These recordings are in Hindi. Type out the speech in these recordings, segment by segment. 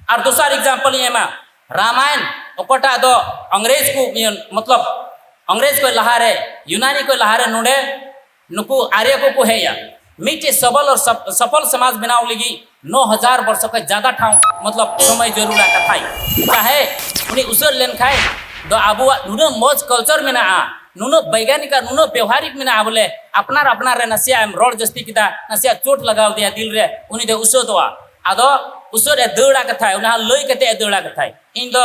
और दूसरा एग्जाम्पल ये में रामायण ओकटा दो अंग्रेज को मतलब अंग्रेज को लहारे यूनानी को लहारे नोडे नुकु आर्य को हेया मिट्टे सबल और सफल समाज बनाव लगी 9000 वर्ष का ज्यादा ठाव मतलब समय जरूर कथाई चाहे उन्हें उसर लेन खाए दो आबू नुनो मौज कल्चर में ना नुनो वैज्ञानिक नुनो व्यवहारिक में ना बोले अपना रे नसिया एम रोड जस्ती किता नसिया चोट लगाव दिया दिल रे उन्हीं दे उसो दो आदो उसर ए दौड़ा कथा है उन्हें लई कते ए दौड़ा कथा है इन दो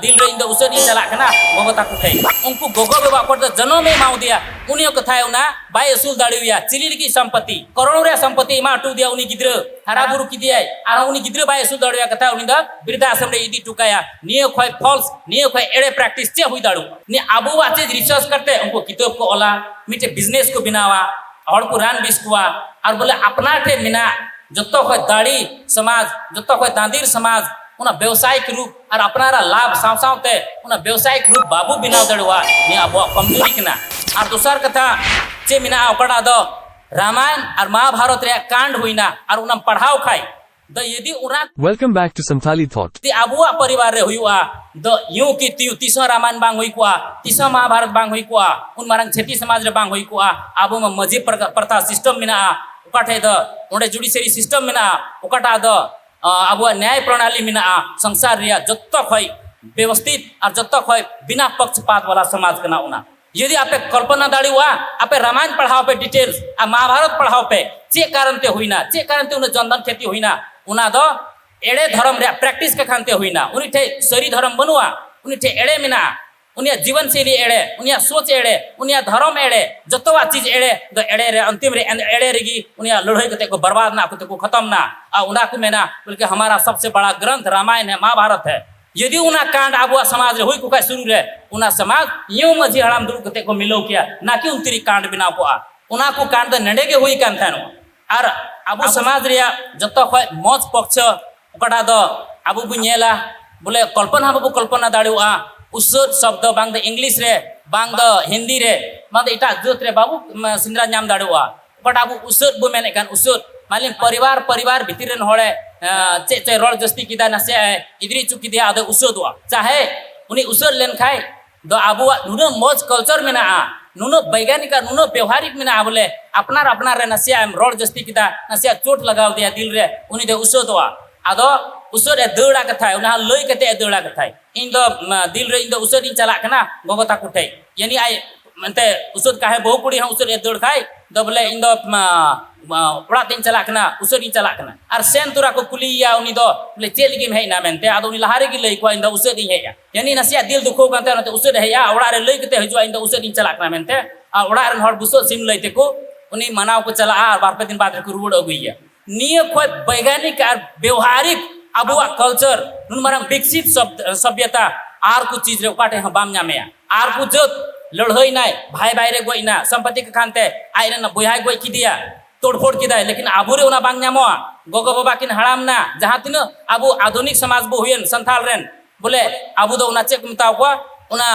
दिल रे इन दो उसर इन चला कना गोगो ताकु थे उनको गोगो बेबा पर जन्म में माउ दिया उन्हीं कथा है उन्हें बाय असूल दाड़िया चिलिल की संपत्ति करोड़ों रे संपत्ति मा टू दिया उन्हीं गिद्र हरा बुरु की दिया आर उन्हीं गिद्र बाय असूल दाड़िया कथा उन्हीं दा वृद्धाश्रम रे इदी टुकाया नियो खोय फॉल्स नियो खोय एड़े प्रैक्टिस चे हुई दाड़ू ने आबू वाचे रिसर्च करते उनको किताब को ओला मिटे बिजनेस को बिनावा और को रान बिस्कुआ और बोले अपना ठे मिना जत्तो खोय दाड़ी समाज जत्तो खोय दांदीर समाज उना व्यवसायिक रूप और अपनारा लाभ साव सावते उना व्यवसायिक रूप बाबू बिनाव दड़वा ने अब कमजोरी कना और दूसर कथा चे मिना अपना दो रामायण और महाभारत रे कांड हुईना और उना पढ़ाव खाई द यदि उना welcome back to Santhali thought ती अबुआ परिवार रे हुआ द यूं की ती तीसरा रामायण बांग हुई कुआ तीसरा महाभारत बांग हुई कुआ उन मारंग छेती समाज रे बांग हुई कुआ आबो में मजी प्रथा सिस्टम मिना उकाठे द ओंडे जुडिशरी सिस्टम मिना उकाटा द अब न्याय प्रणाली मिना संसार रिया जत्तो खोय व्यवस्थित और जत्तो खोय बिना पक्षपात वाला समाज कना उना यदि आपे कल्पना दाड़ी हुआ आपे रामायण पढ़ाओ पे डिटेल्स आ महाभारत पढ़ाओ पे चे कारण ते हुईना चे कारण ते उन जनधन खेती हुईना उना दो एड़े धर्म रे प्रैक्टिस के खानते हुईना उनी ठे सरी धर्म बनुआ उनी ठे एड़े मिना उनिया जीवन शैली एड़े उनिया सोच एड़े उनिया धर्म एड़े जतवा चीज एड़े द एड़े रे अंतिम रे एड़े रेगी उनिया लड़ाई कते को बर्बाद ना कते को खत्म ना आ उना को मेना बल्कि हमारा सबसे बड़ा ग्रंथ रामायण है महाभारत है यदि उना कांड आबुआ समाज रे हुई को शुरू रे उना समाज यूं मजी हड़ाम दुरु कते को मिलो किया ना कि उनतरी कांड बिना को उना को कांड नडे के हुई कान थानो और आबु समाज रे जतो खोय मौज पक्ष ओकटा दो आबु को नेला बोले कल्पना बाबू कल्पना दाड़ुआ उसर शब्द बांग द इंग्लिश रे बांग द हिंदी रे बांग द इटा जोत रे बाबू सिंद्रा नाम दाड़ुआ ओकटा आबु उसर बो मेने कान उसर मालिन परिवार भीतर रेन होड़े चे रोड जस्ती किदा नसे इदरी चुकी दिया आदे उसर दुआ चाहे उनी उसर लेन खाए दो आबुआ नुनो मौज कल्चर में ना नुनो वैज्ञानिक नुनो व्यवहारिक में ना बोले अपना रे नसिया एम रोड जस्ती किदा नसिया चोट लगाव दिया दिल रे उनी दे उसर दुआ आदो उसर ए दौड़ा कथा है उना लई कते ए दौड़ा कथा है इन दो दिल रे इन दो उसर इन चला कना गोगो ताकु थे यानी आई मनते उसर काहे बहु कुड़ी हम उसर ए दौड़ खाए दो बोले इन दो ओड़ा तीन चला कना उसर इन चला कना और सेन तुरा को कुलिया उनी दो बोले चेल गिम हेना मेनते आदो उनी लहारे की लई को इन दो उसर इन हेया यानी नसिया दिल दुखो कांते नते उसर हेया ओड़ा रे लई कते हजुआ इन दो उसर इन चला कना मेनते आ ओड़ा रे हर बुसो सिम लईते को उनी मनाव को चला आ बार पे दिन बाद रे को रुड़ अगुइया निय खोय वैज्ञानिक और व्यवहारिक अबुआ कल्चर नुन मारंग विकसित सभ्यता आर कुछ चीज रे उकाटे हम बाम नामेया आर कुछ जोत लड़हई नाय भाई भाई रे गोई ना संपत्ति के खानते आइरे ना बुहाई गोई की दिया तोड़फोड़ की दाय लेकिन आबू रे उना बांग नामोआ गोगो बाबा किन हड़ाम ना जहां तिन आबू आधुनिक समाज बो हुयन संथाल रेन बोले आबू दो उना चेक मताव को उना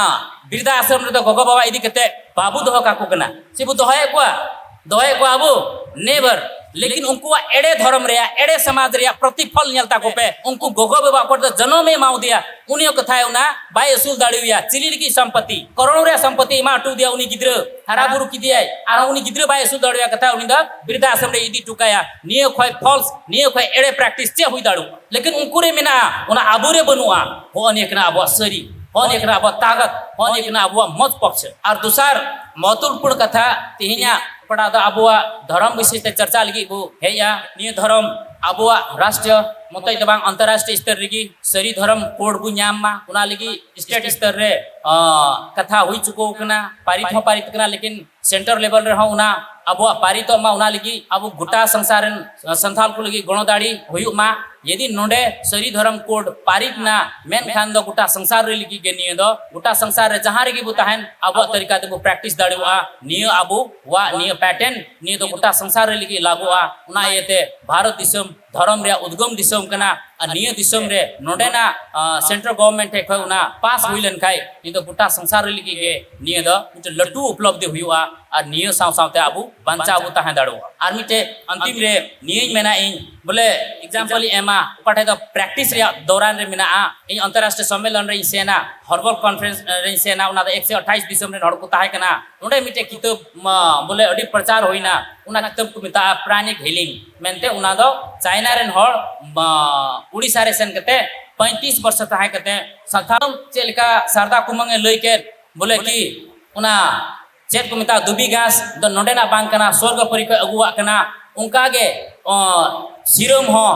वृद्धा आश्रम रे तो गोगो बाबा इदी कते बाबू दोह काकू कना सिबू दोहे को आबू नेवर लेकिन उनको एड़े धर्म रे एड़े समाज रे प्रतिफल नेलता को पे उनको गोगो बाबा पर जन्म में माउ दिया उनियो कथा है उना बाय असूल दाड़िया चिलिल की संपत्ति करोड़ों रे संपत्ति मा टू दिया उनी गिद्र हरा बुरु की दिया आर उनी गिद्र बाय असूल दाड़िया कथा उनी दा वृद्धाश्रम रे इदी टुकाया नियो खोय फॉल्स नियो खोय एड़े प्रैक्टिस चे हुई दाड़ू लेकिन उनको रे मिना उना आबू रे बनुआ हो अनेकना अब सरी हो अनेकना अब ताकत हो अनेकना अब मत पक्ष और दूसर महत्वपूर्ण कथा तिहिया पड़ा दा अबुआ धर्म विषय ते चर्चा लगी बो हेया निय धर्म अबुआ राष्ट्रीय मतई दबांग अंतरराष्ट्रीय स्तर लगी सरी धर्म कोड बु न्याम मा उना लगी स्टेट स्तर रे कथा हुई चुको कना पारित कना लेकिन सेंटर लेवल रे उना अबुआ पारित मा उना लगी अब गुटा संसार संथाल को लगी गणदाड़ी हुई मा यदि नोडे सरी धर्म कोड पारित ना मेन खान दो गुटा संसार रे लगी गे निय दो गुटा संसार रे जहां रे बु ताहन अब तरीका ते प्रैक्टिस दाड़ुआ निय अबु वा निय पैटर्न निय दो गुटा संसार रे लगी लागुआ उना येते भारत दिसम धर्म रे उद्गम दिसम कना और निय दिसम रे नोडेना सेंट्रल गवर्नमेंट टे खय उना पास हुइलन खाय नि तो गोटा संसार लगी गे निय द मिटे लट्टू उपलब्धि हुआ और निय साव सावते आबू बांचा आबू ताहे दाड़ो और मिटे अंतिम रे निय मेना इन बोले एग्जांपल एमा उकाठे द प्रैक्टिस रे दौरान रे मेना इन अंतरराष्ट्रीय सम्मेलन रे सेना हर्बल कॉन्फ्रेंस रे सेना उना 128 दिसम रे हड़ को ताहे कना नोडे मिटे किताब बोले अडी प्रचार होइना उना किताब को मिता प्राणिक हीलिंग मेनते उना दो चाइना रेन हड़ उड़ीसा रे सेन कते 35 वर्ष ताहे कते संथाम चेलका शारदा कुमंगे लई के बोले कि उना चेत को मिता दुबी घास द नोडेना बांग कना स्वर्ग परि को अगुआ कना उनका गे सिरम हो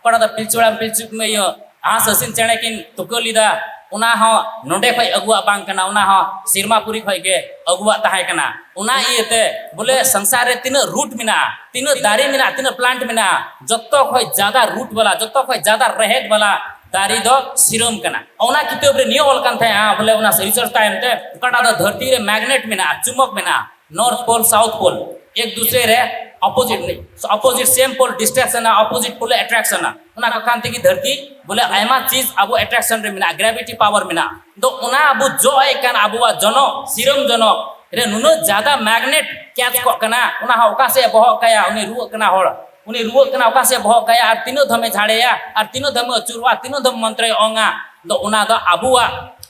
पड़ा द पिलचुड़ा पिलचुक में यो आस हसिन चेणे किन तुकलिदा उना हो नोडे खय अगुआ बांग कना उना हो सिरमापुरी खय गे अगुआ ताहे कना उना इते बोले संसार रे तीन रूट मिना तीन दारी मिना तीन प्लांट मिना जत्तो खय ज्यादा रूट वाला जत्तो खय ज्यादा रहेत वाला दारी दो सिरम कना ओना किताब रे नियो अलकन थे बोले उना रिसर्च टाइम ते कटा द धरती रे मैग्नेट मिना चुंबक मिना नॉर्थ पोल साउथ पोल एक दूसरे रे opposite same pole distraction opposite pole attraction उना कांति की धरती बोले आयमा चीज अबो अट्रैक्शन रे मिना ग्रेविटी पावर मिना दो उना अबो जो एकन अबुआ जनो सिरम जनो रे नुनो ज्यादा मैग्नेट कैच को कना उना ओका से बह कया उनी रुव कना होड़ उनी रुव कना ओका से बह कया और तीनो धमे झाड़ेया और तीनो धमे अचुरवा तीनो धम मंत्र ओंगा दो उना दो अबुआ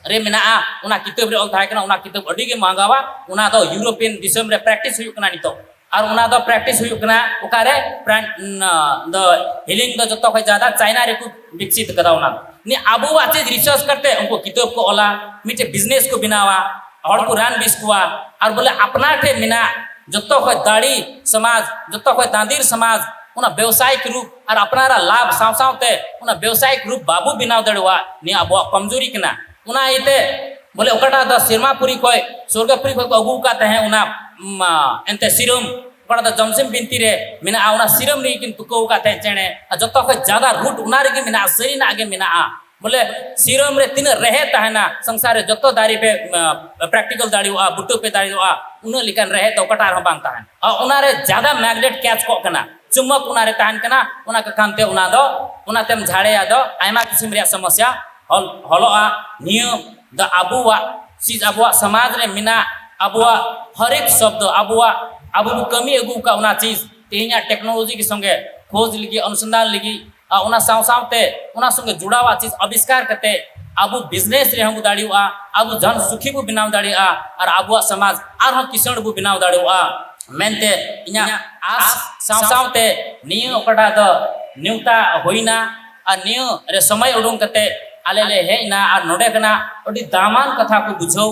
रे मिना उना किताब रे ऑल थाय कना उना किताब अडी गे मांगावा उना दो यूरोपियन दिसम रे प्रैक्टिस हुई कना नितो और उना दो प्रैक्टिस हुई कना ओकारे द हीलिंग द जतो खय ज्यादा चाइना रे को विकसित कदा उना नि अबुआ चीज रिसर्च करते उनको किताब को ओला मिटे बिजनेस को बिनावा और को रान बिस्कुआ और बोले अपना ठे मिना जतो खय दाड़ी समाज जतो खय दांदीर समाज उना व्यवसायिक रूप और अपनारा लाभ साव सावते उना व्यवसायिक रूप बाबू बिनाव दड़वा नि अबुआ कमजोरी कना उना इते बोले ओकटा द सिरमापुरी खय स्वर्गपुरी खय अगु का तहे उना एंते सिरम पड़ा द जमसिम बिनती रे मिना उना सिरम रे किन तुको का तहे चेणे जतो खय ज्यादा रूट उना रे मिना सरी ना आगे मिना बोले सिरम रे तीन रहे तहना संसार रे जतो दारी पे प्रैक्टिकल दाड़ी हुआ बुट्टो पे दाड़ी हुआ उन लिकन रहे तो कटार बांग तहन और उना रे ज्यादा मैग्नेट कैच को कना चुम्बक उना रे तहन कना उना का कांते उना दो उना तेम झाड़े दो आयमा किस्म रे समस्या हलोआ नियम द अबुआ चीज अबुआ समाज रे मिना अबुआ हर एक शब्द अबुआ अबु कमी अगु का उना चीज तेहिया टेक्नोलॉजी के संगे खोज लगी अनुसंधान लगी उना साव सावते उना संगे जुड़ावा चीज आविष्कार करते अबु बिजनेस रे हम दाड़ीवा अबु जन सुखी बु बिनाव दाड़ीआ और अबुआ समाज आर हम किसण बु बिनाव दाड़ीवा मेनते इना आस साव सावते निय ओकटा द न्यूता होइना और निय रे समय उडुंग कते आले ले हेना और नोडे कना अडी दामान कथा को बुझौ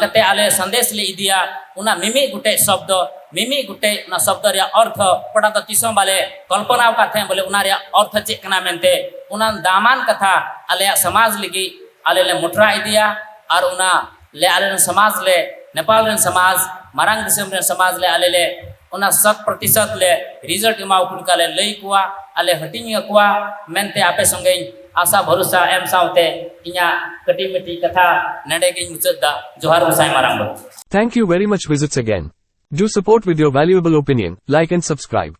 कते आले संदेश ले इदिया उना मिमी गुटे शब्द मिमी गुटे ना शब्द रे अर्थ पड़ा द तिसो बाले कल्पना का थे बोले उना रे अर्थ चे कना मेनते उना दामान कथा आले समाज लगी आले ले मुट्रा इदिया और उना ले आले समाज ले नेपाल रे समाज मारांग दिसम रे समाज ले आले ले उना 100% ले रिजल्ट माउ कुनका ले लई कुआ आले हटिंग कुआ मेनते आपे संगे आशा भरोसा एम सावते इया कटी मिटी कथा नडे गे मुचदा जोहार गोसाई Marang. Thank you very much. Visits again. Do support with your valuable opinion, like and subscribe.